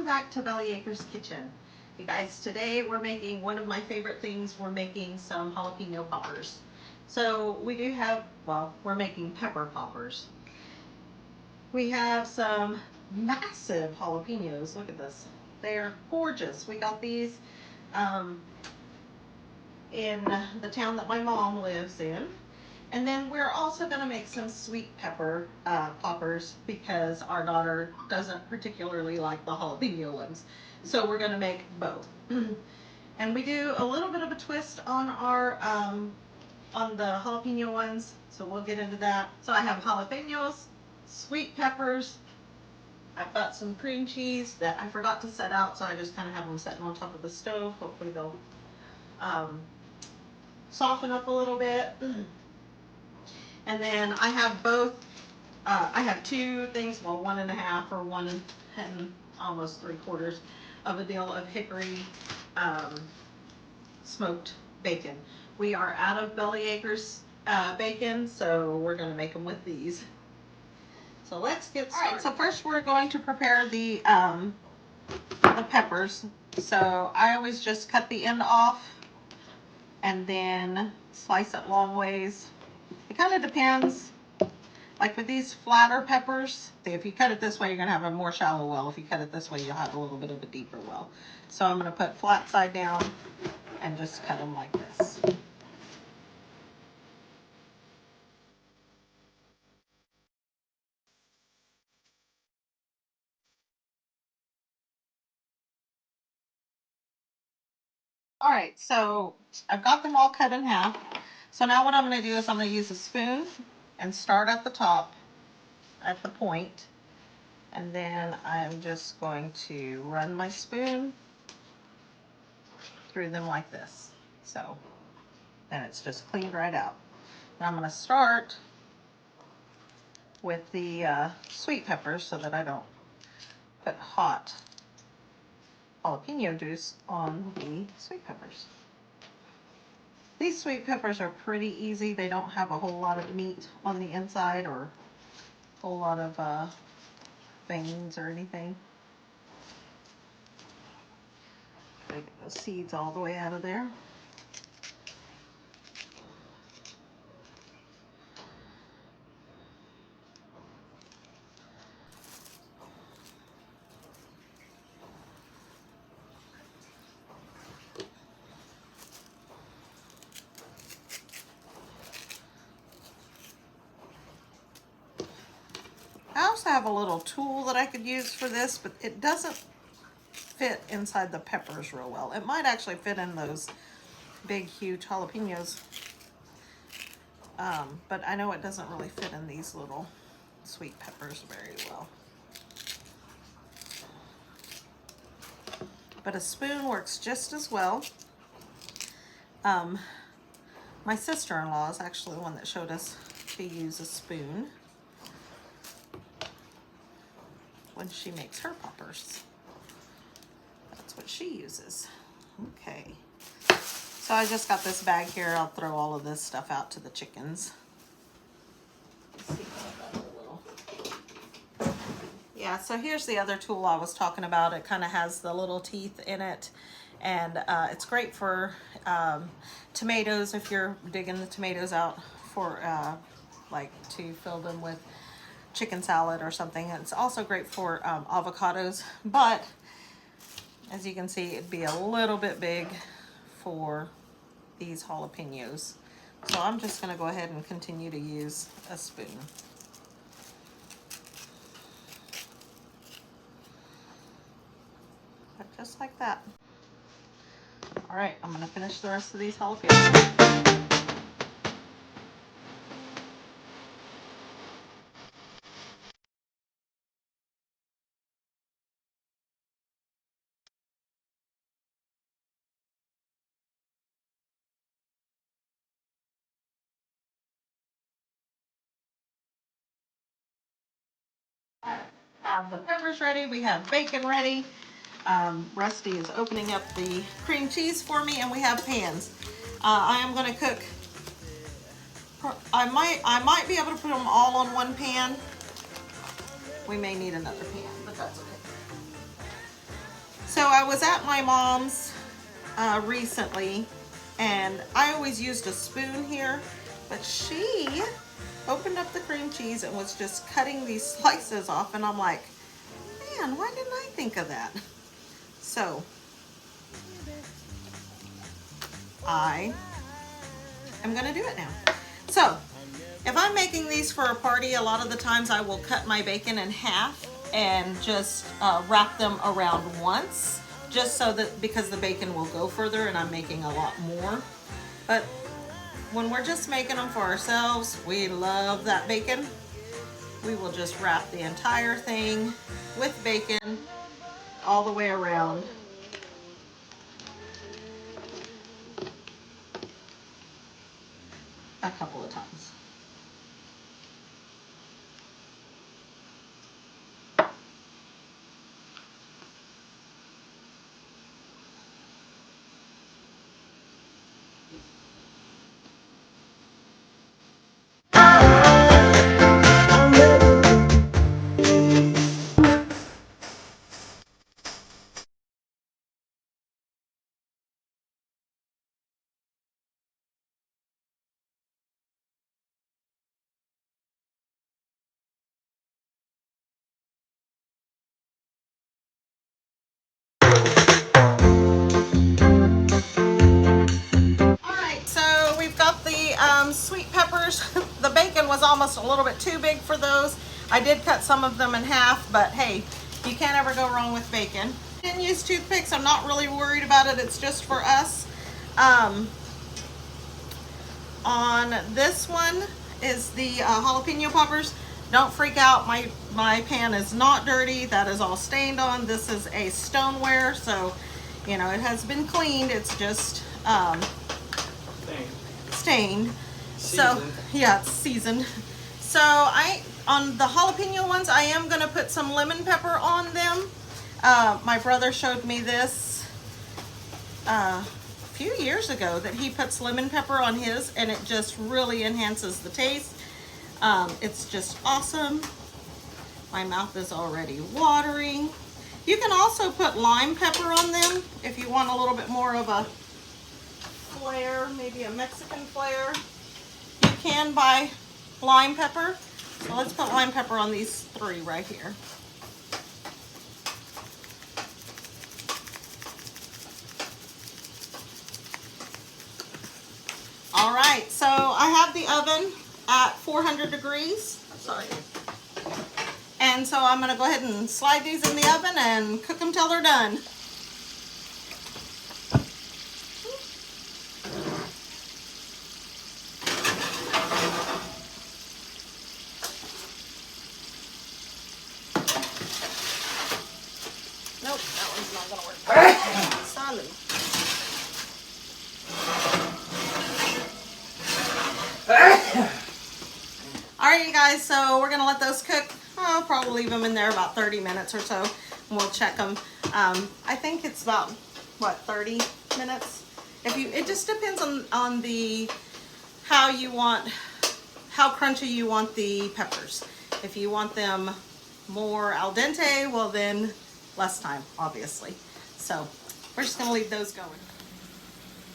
back to Bellyacre's Kitchen. You guys, today we're making one of my favorite things. We're making some jalapeno poppers. So we do have, well, we're making pepper poppers. We have some massive jalapenos. Look at this. They're gorgeous. We got these in the town that my mom lives in. And then we're also going to make some sweet pepper poppers because our daughter doesn't particularly like the jalapeno ones. So we're going to make both. And we do a little bit of a twist on our on the jalapeno ones. So we'll get into that. So I have jalapenos, sweet peppers. I've got some cream cheese that I forgot to set out, so I just kind of have them sitting on top of the stove. Hopefully they'll soften up a little bit. And then I have both, I have two things, well, 1.5 or 1 and almost 3/4 of a deal of hickory smoked bacon. We are out of Bellyacre's bacon, so we're going to make them with these. So let's get started. All right, so first we're going to prepare the peppers. So I always just cut the end off and then slice it long ways. It kind of depends. Like with these flatter peppers, if you cut it this way, you're going to have a more shallow well. If you cut it this way, you'll have a little bit of a deeper well. So I'm going to put flat side down and just cut them like this. All right, so I've got them all cut in half. So now what I'm going to do is I'm going to use a spoon and start at the top, at the point, and then I'm just going to run my spoon through them like this. So then it's just cleaned right out. Now I'm going to start with the sweet peppers so that I don't put hot jalapeno juice on the sweet peppers. These sweet peppers are pretty easy. They don't have a whole lot of meat on the inside or a whole lot of veins or anything. Get those seeds all the way out of there. I also have a little tool that I could use for this, but it doesn't fit inside the peppers real well. It might actually fit in those big, huge jalapenos, but I know it doesn't really fit in these little sweet peppers very well. But a spoon works just as well. My sister-in-law is actually the one that showed us to use a spoon when she makes her poppers. That's what she uses. Okay. So I just got this bag here. I'll throw all of this stuff out to the chickens. Let's see if I got a little. Yeah, so here's the other tool I was talking about. It kind of has the little teeth in it. And it's great for tomatoes if you're digging the tomatoes out for like to fill them with chicken salad or something. And it's also great for avocados, but as you can see, it'd be a little bit big for these jalapenos. So I'm just going to go ahead and continue to use a spoon. But just like that. All right, I'm going to finish the rest of these jalapenos. Have the peppers ready. We have bacon ready. Rusty is opening up the cream cheese for me, and we have pans. I am going to cook. I might be able to put them all on one pan. We may need another pan, but that's okay. So I was at my mom's recently, and I always used a spoon here, but she opened up the cream cheese and was just cutting these slices off, and I'm like, man, why didn't I think of that? So I am gonna do it now. So if I'm making these for a party, a lot of the times I will cut my bacon in half and just wrap them around once, just so that, because the bacon will go further and I'm making a lot more. But when we're just making them for ourselves, we love that bacon. We will just wrap the entire thing with bacon all the way around. A couple of times. So we've got the sweet peppers. The bacon was almost a little bit too big for those. I did cut some of them in half, but hey, you can't ever go wrong with bacon. Didn't use toothpicks. I'm not really worried about it. It's just for us. On this one is the jalapeno poppers. Don't freak out. My pan is not dirty. That is all stained on. This is a stoneware, so you know it has been cleaned. It's just stained. So yeah, it's seasoned. So on the jalapeno ones, I am gonna put some lemon pepper on them. My brother showed me this a few years ago, that he puts lemon pepper on his, and it just really enhances the taste. It's just awesome. My mouth is already watering. You can also put lime pepper on them if you want a little bit more of a flair, maybe a Mexican flair. You can buy lime pepper. So let's put lime pepper on these three right here. All right, so I have the oven at 400 degrees. Sorry. And so I'm gonna go ahead and slide these in the oven and cook them till they're done. Nope, that one's not gonna work. Salud. All right, you guys, so we're gonna let those cook. I'll probably leave them in there about 30 minutes or so, and we'll check them. I think it's about, what, 30 minutes? It just depends on the, how crunchy you want the peppers. If you want them more al dente, well then less time, obviously. So we're just gonna leave those going.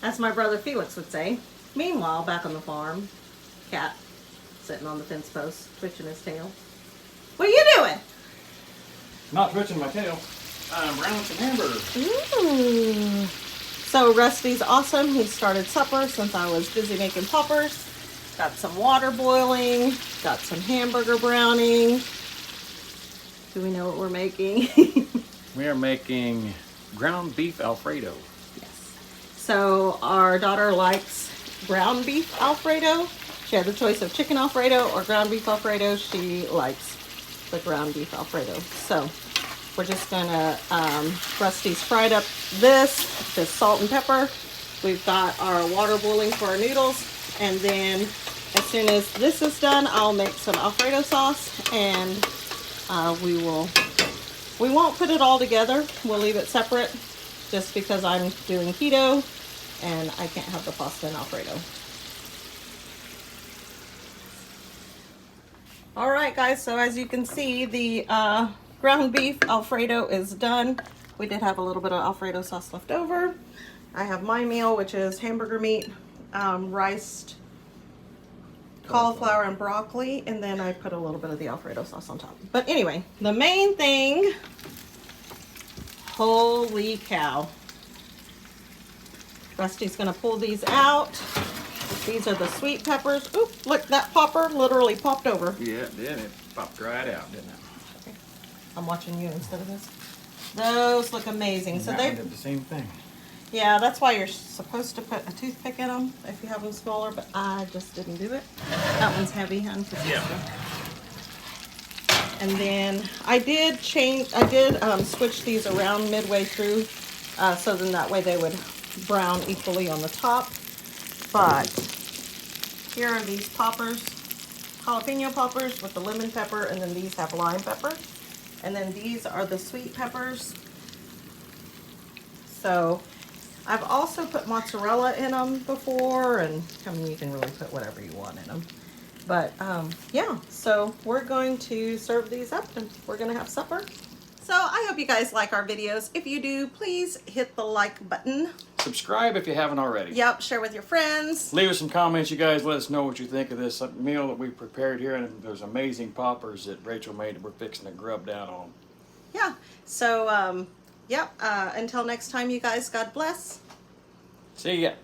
As my brother Felix would say. Meanwhile, back on the farm, cat sitting on the fence post, twitching his tail. What are you doing? Not twitching my tail. I'm browning some hamburgers. Ooh. So Rusty's awesome. He started supper since I was busy making poppers. Got some water boiling. Got some hamburger browning. Do we know what we're making? We are making ground beef Alfredo. Yes. So our daughter likes ground beef Alfredo. She had the choice of chicken Alfredo or ground beef Alfredo. She likes the ground beef Alfredo. So we're just gonna, Rusty's fried up this, just salt and pepper. We've got our water boiling for our noodles. And then as soon as this is done, I'll make some Alfredo sauce, and we won't put it all together. We'll leave it separate just because I'm doing keto and I can't have the pasta and Alfredo. All right, guys, so as you can see, the ground beef Alfredo is done. we did have a little bit of Alfredo sauce left over. I have my meal, which is hamburger meat, riced cauliflower and broccoli, and then I put a little bit of the Alfredo sauce on top. But anyway, the main thing, holy cow. Rusty's gonna pull these out. These are the sweet peppers. Oop, look, that popper literally popped over. Yeah, it did. It popped right out, didn't it? Okay. I'm watching you instead of this. Those look amazing. And so that they one did the same thing. Yeah, that's why you're supposed to put a toothpick in them if you have them smaller, but I just didn't do it. That one's heavy, hun. Yeah. And then I did switch these around midway through, so then that way they would brown equally on the top. But here are these poppers, jalapeno poppers with the lemon pepper, and then these have lime pepper. And then these are the sweet peppers. So I've also put mozzarella in them before, and I mean, you can really put whatever you want in them. But yeah, so we're going to serve these up and we're gonna have supper. So I hope you guys like our videos. If you do, please hit the like button. Subscribe if you haven't already. Yep, share with your friends. Leave us some comments, you guys. Let us know what you think of this meal that we prepared here. And those amazing poppers that Rachel made that we're fixing to grub down on. Yeah, so yep, until next time, you guys, God bless. See ya.